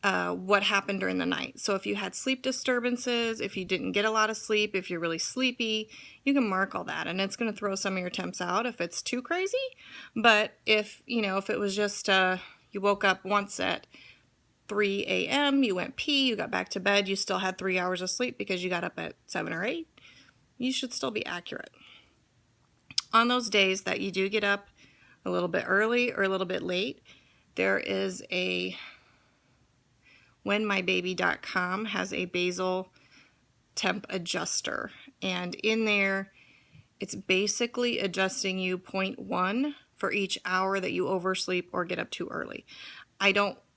what happened during the night. So if you had sleep disturbances, if you didn't get a lot of sleep, if you're really sleepy, you can mark all that, and it's going to throw some of your temps out if it's too crazy. But if it was just you woke up once at 3 a.m., you went pee, you got back to bed, you still had 3 hours of sleep because you got up at 7 or 8, you should still be accurate. On those days that you do get up a little bit early or a little bit late, there is a whenmybaby.com has a basal temp adjuster, and in there it's basically adjusting you 0.1 for each hour that you oversleep or get up too early.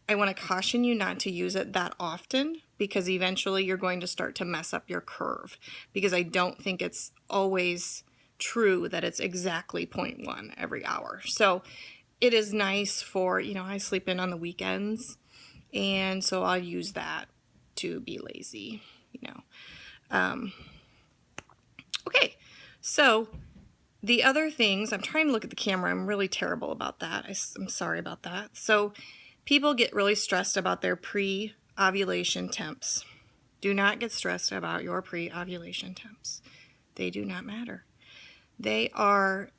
I want to caution you not to use it that often, because eventually you're going to start to mess up your curve, because I don't think it's always true that it's exactly 0.1 every hour. So it is nice for, I sleep in on the weekends, and so I'll use that to be lazy, Okay, so the other things, I'm trying to look at the camera, I'm really terrible about that. I'm sorry about that. So people get really stressed about their pre-ovulation temps. Do not get stressed about your pre-ovulation temps. They do not matter. They are,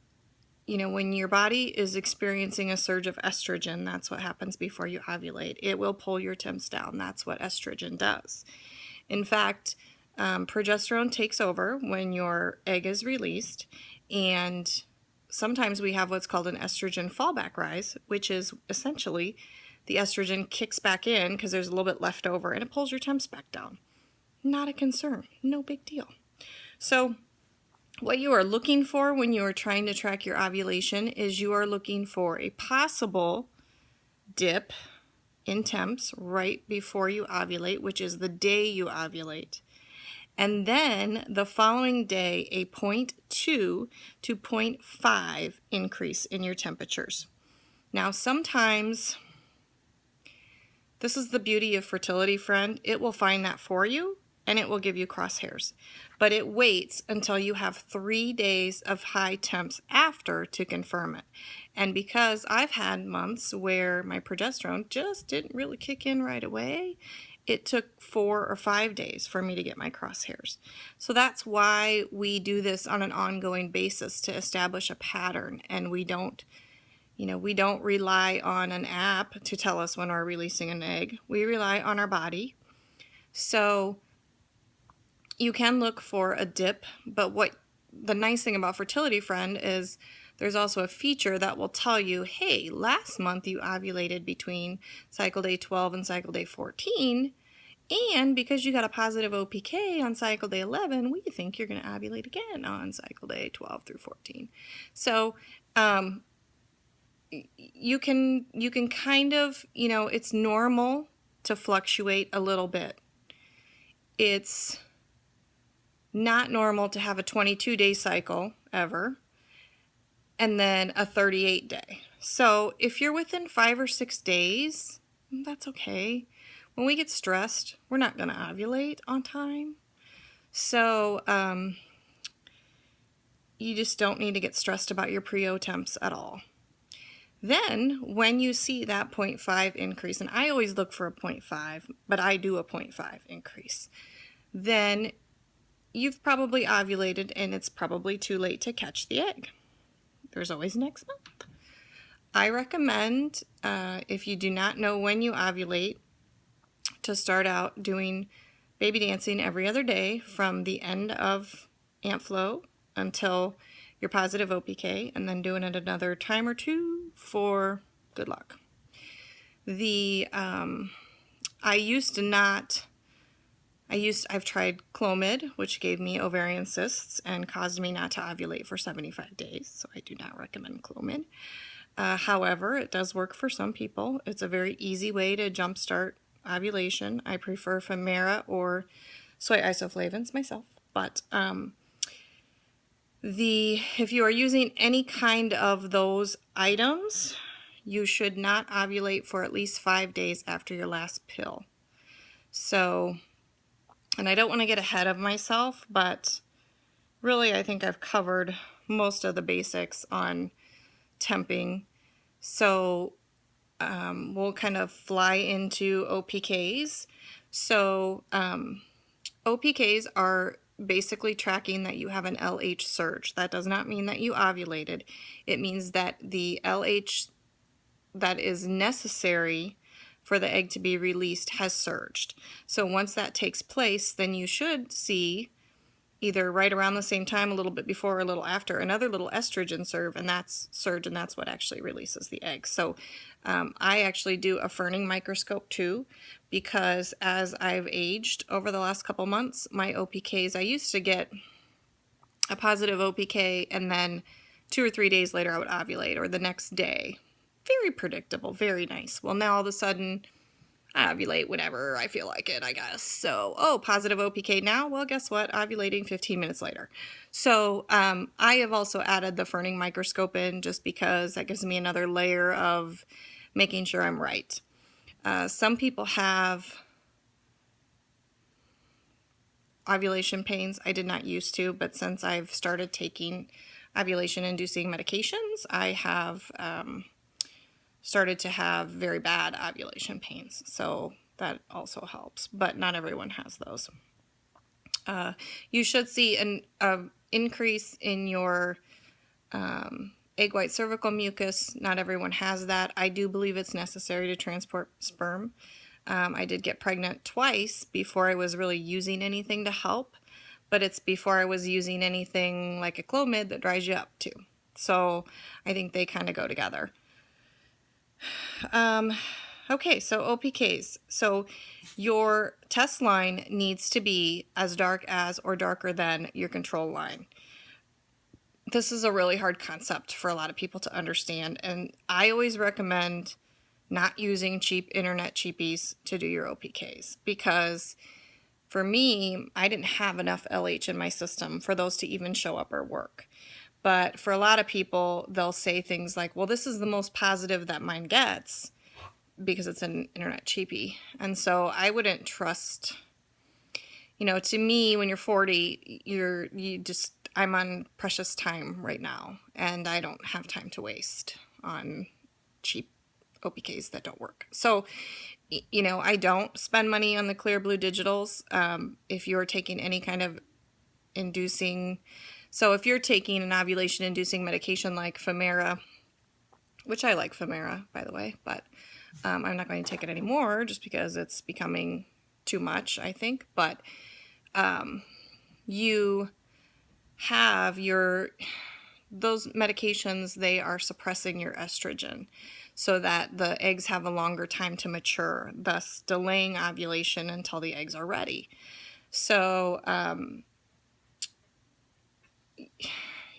when your body is experiencing a surge of estrogen, that's what happens before you ovulate. It will pull your temps down. That's what estrogen does. In fact, progesterone takes over when your egg is released, and sometimes we have what's called an estrogen fallback rise, which is essentially the estrogen kicks back in because there's a little bit left over, and it pulls your temps back down. Not a concern. No big deal. So what you are looking for when you are trying to track your ovulation is you are looking for a possible dip in temps right before you ovulate, which is the day you ovulate. And then the following day, a 0.2 to 0.5 increase in your temperatures. Now, sometimes, this is the beauty of Fertility Friend, it will find that for you, and it will give you crosshairs. But it waits until you have 3 days of high temps after to confirm it. And because I've had months where my progesterone just didn't really kick in right away, it took 4 or 5 days for me to get my crosshairs. So that's why we do this on an ongoing basis, to establish a pattern, and we don't rely on an app to tell us when we're releasing an egg. We rely on our body. So you can look for a dip, but what the nice thing about Fertility Friend is there's also a feature that will tell you, hey, last month you ovulated between cycle day 12 and cycle day 14, and because you got a positive OPK on cycle day 11, we think you're going to ovulate again on cycle day 12 through 14. So you can kind of, it's normal to fluctuate a little bit. It's not normal to have a 22-day cycle ever, and then a 38-day. So if you're within 5 or 6 days, that's okay. When we get stressed, we're not going to ovulate on time. So you just don't need to get stressed about your pre-O temps at all. Then when you see that 0.5 increase, and I always look for a 0.5, but I do a 0.5 increase, then you've probably ovulated and it's probably too late to catch the egg. There's always next month. I recommend, if you do not know when you ovulate, to start out doing baby dancing every other day from the end of Ant Flow until your positive OPK, and then doing it another time or two for good luck. I've tried Clomid, which gave me ovarian cysts and caused me not to ovulate for 75 days, so I do not recommend Clomid. However, it does work for some people. It's a very easy way to jumpstart ovulation. I prefer Femera or soy isoflavones myself, but if you are using any kind of those items, you should not ovulate for at least 5 days after your last pill. So, and I don't want to get ahead of myself, but really I think I've covered most of the basics on temping. So we'll kind of fly into OPKs. So OPKs are basically tracking that you have an LH surge. That does not mean that you ovulated. It means that the LH that is necessary for the egg to be released has surged. So once that takes place, then you should see either right around the same time, a little bit before or a little after, another little estrogen surge, and that's what actually releases the egg. So I actually do a Ferning microscope too, because as I've aged over the last couple months, my OPKs, I used to get a positive OPK and then 2 or 3 days later I would ovulate, or the next day. Very predictable, very nice. Well, now all of a sudden I ovulate whenever I feel like it, I guess. So, positive OPK now? Well, guess what? Ovulating 15 minutes later. So, I have also added the Ferning microscope in just because that gives me another layer of making sure I'm right. Some people have ovulation pains. I did not used to, but since I've started taking ovulation-inducing medications, I have started to have very bad ovulation pains. So that also helps, but not everyone has those. You should see an increase in your egg white cervical mucus. Not everyone has that. I do believe it's necessary to transport sperm. I did get pregnant twice before I was really using anything to help, but it's before I was using anything like a Clomid that dries you up too. So I think they kind of go together. Okay, so OPKs. So your test line needs to be as dark as or darker than your control line. This is a really hard concept for a lot of people to understand, and I always recommend not using cheap internet cheapies to do your OPKs, because for me, I didn't have enough LH in my system for those to even show up or work. But for a lot of people, they'll say things like, well, this is the most positive that mine gets because it's an internet cheapie. And so I wouldn't trust, to me, when you're 40, I'm on precious time right now, and I don't have time to waste on cheap OPKs that don't work. So, I don't spend money on the clear blue digitals. If you're taking any kind of inducing, so if you're taking an ovulation inducing medication like Femera, which I like Femera, by the way, but I'm not going to take it anymore just because it's becoming too much, I think. But you have those medications, they are suppressing your estrogen so that the eggs have a longer time to mature, thus delaying ovulation until the eggs are ready. So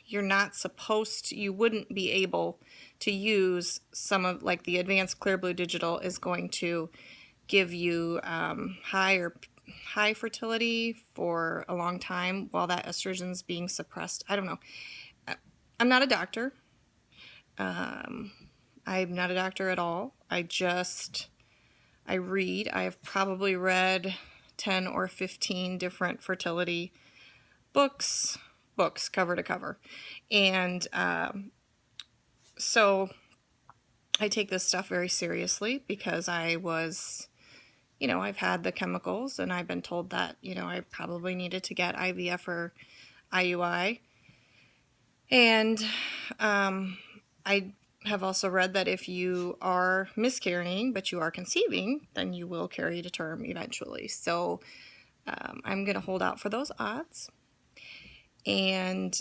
you wouldn't be able to use some of, like, the advanced clear blue digital is going to give you high fertility for a long time while that estrogen's being suppressed. I don't know. I'm not a doctor. I'm not a doctor at all. I read. I have probably read 10 or 15 different fertility books cover to cover. And so I take this stuff very seriously because I was, I've had the chemicals, and I've been told that, I probably needed to get IVF or IUI. And I have also read that if you are miscarrying, but you are conceiving, then you will carry to term eventually. So I'm going to hold out for those odds. And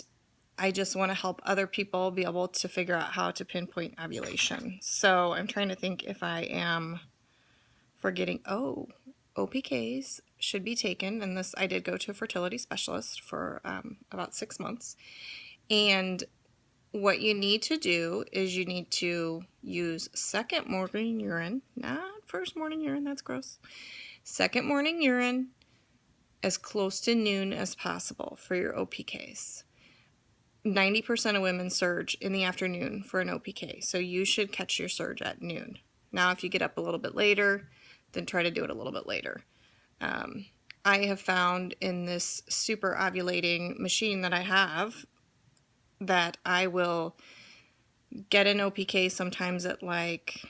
I just want to help other people be able to figure out how to pinpoint ovulation. So I'm trying to think if I am forgetting. OPKs should be taken. And this, I did go to a fertility specialist for about 6 months. And what you need to do is you need to use second morning urine, not first morning urine, that's gross. Second morning urine as close to noon as possible for your OPKs. 90% of women surge in the afternoon for an OPK, so you should catch your surge at noon. Now, if you get up a little bit later, then try to do it a little bit later. I have found in this super ovulating machine that I have that I will get an OPK sometimes at like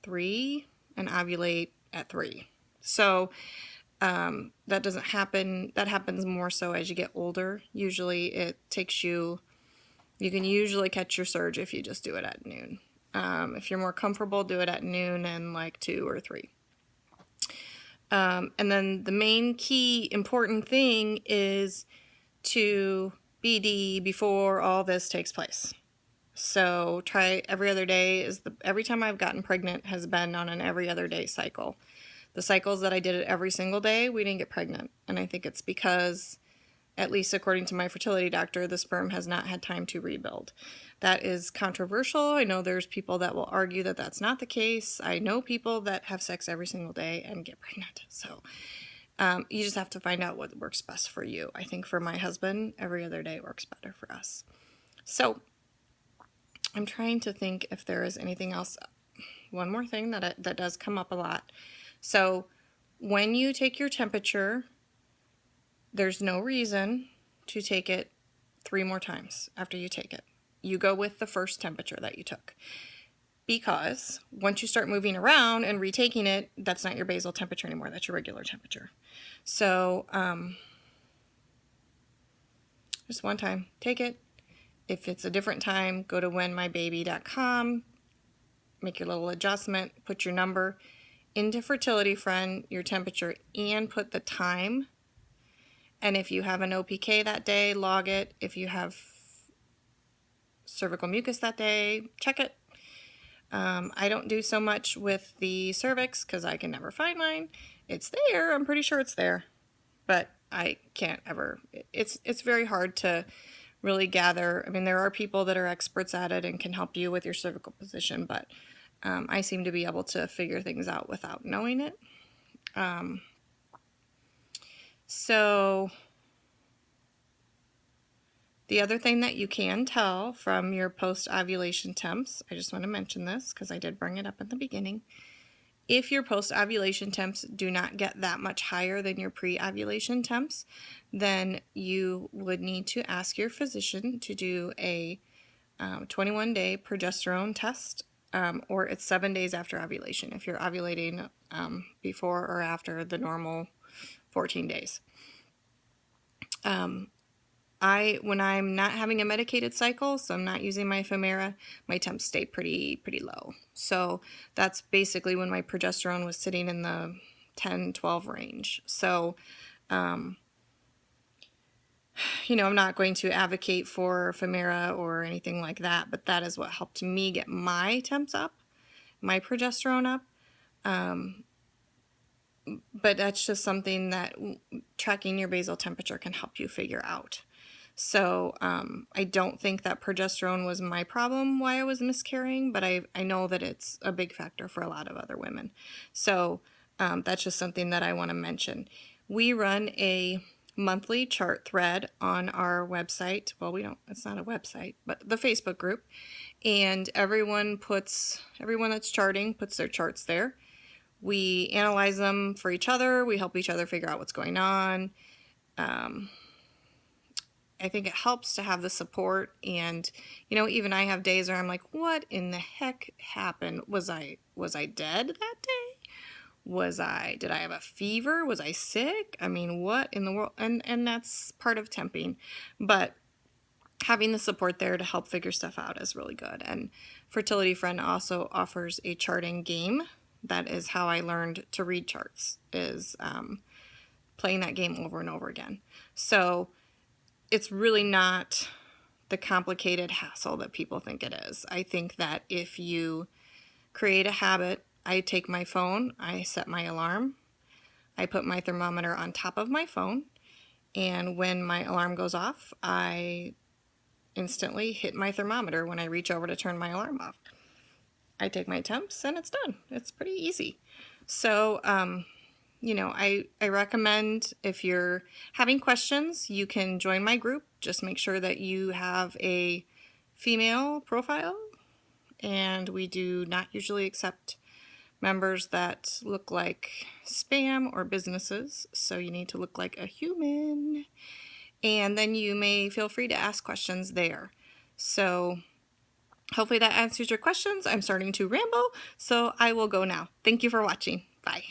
3 and ovulate at 3. So that doesn't happen. That happens more so as you get older. Usually it takes you can usually catch your surge if you just do it at noon. If you're more comfortable, do it at noon and like 2 or 3. And then the main key important thing is to BD before all this takes place. So try every other day. Every time I've gotten pregnant has been on an every other day cycle. The cycles that I did it every single day, we didn't get pregnant. And I think it's because, at least according to my fertility doctor, the sperm has not had time to rebuild. That is controversial. I know there's people that will argue that that's not the case. I know people that have sex every single day and get pregnant. So you just have to find out what works best for you. I think for my husband, every other day works better for us. So I'm trying to think if there is anything else. One more thing that does come up a lot. So when you take your temperature, there's no reason to take it 3 more times after you take it. You go with the first temperature that you took. Because once you start moving around and retaking it, that's not your basal temperature anymore. That's your regular temperature. So just one time, take it. If it's a different time, go to whenmybaby.com, make your little adjustment, put your number into Fertility Friend, your temperature, and put the time. And if you have an OPK that day, log it. If you have cervical mucus that day, check it. I don't do so much with the cervix because I can never find mine. It's there. I'm pretty sure it's there. But I can't ever. It's very hard to really gather. I mean, there are people that are experts at it and can help you with your cervical position, but I seem to be able to figure things out without knowing it. So the other thing that you can tell from your post-ovulation temps, I just want to mention this because I did bring it up at the beginning. If your post-ovulation temps do not get that much higher than your pre-ovulation temps, then you would need to ask your physician to do a 21-day progesterone test, or it's 7 days after ovulation if you're ovulating before or after the normal 14 days. When I'm not having a medicated cycle, so I'm not using my Femera, my temps stay pretty low. So that's basically when my progesterone was sitting in the 10-12 range. So, I'm not going to advocate for Femera or anything like that, but that is what helped me get my temps up, my progesterone up. But that's just something that tracking your basal temperature can help you figure out. So I don't think that progesterone was my problem why I was miscarrying, but I know that it's a big factor for a lot of other women. So that's just something that I want to mention. We run a monthly chart thread on our website. Well, it's not a website, but the Facebook group. And everyone that's charting puts their charts there. We analyze them for each other. We help each other figure out what's going on. I think it helps to have the support, and even I have days where I'm like, what in the heck happened? Was I dead that day? Did I have a fever? Was I sick? I mean, what in the world? And that's part of temping, but having the support there to help figure stuff out is really good. And Fertility Friend also offers a charting game. That is how I learned to read charts, is playing that game over and over again. So it's really not the complicated hassle that people think it is. I think that if you create a habit, I take my phone, I set my alarm, I put my thermometer on top of my phone, and when my alarm goes off, I instantly hit my thermometer when I reach over to turn my alarm off. I take my temps and it's done. It's pretty easy. So, I recommend if you're having questions, you can join my group. Just make sure that you have a female profile, and we do not usually accept members that look like spam or businesses, so you need to look like a human, and then you may feel free to ask questions there. So Hopefully that answers your questions. I'm starting to ramble, so I will go now. Thank you for watching. Bye.